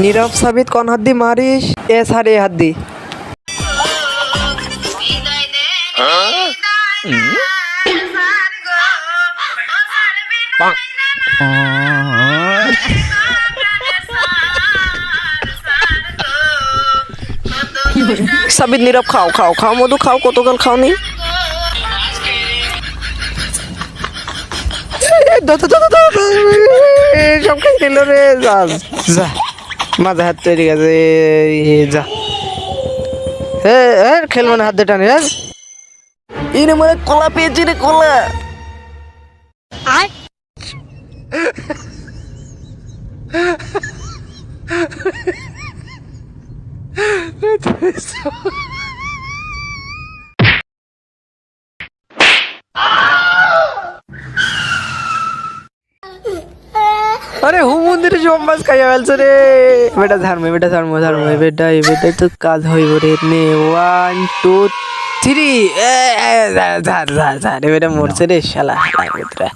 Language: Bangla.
নীরব সাবিত কোন হাত দিয়ে মারিস? এ স্যার এ হাত দি। সাবিত নীরব খাও খাও খাও মধু খাও, কতকাল খাওনি? সব খাই নিল রে, যা যা মাঝে হাত তৈরি গেছে, যা খেলবো না, হাত দিয়ে টানি। ইনে মানে কলা পেয়েছি রে, কলা। अरे हूँ मंदिर जो बस खाया वेल से रे बेटा धर्म बेटा धर्म धर्म बेटा ये बेटा तो काज होई बोरे ने 1 2 3 धर धर धर बेटा मोर से रे शाला पुत्रा।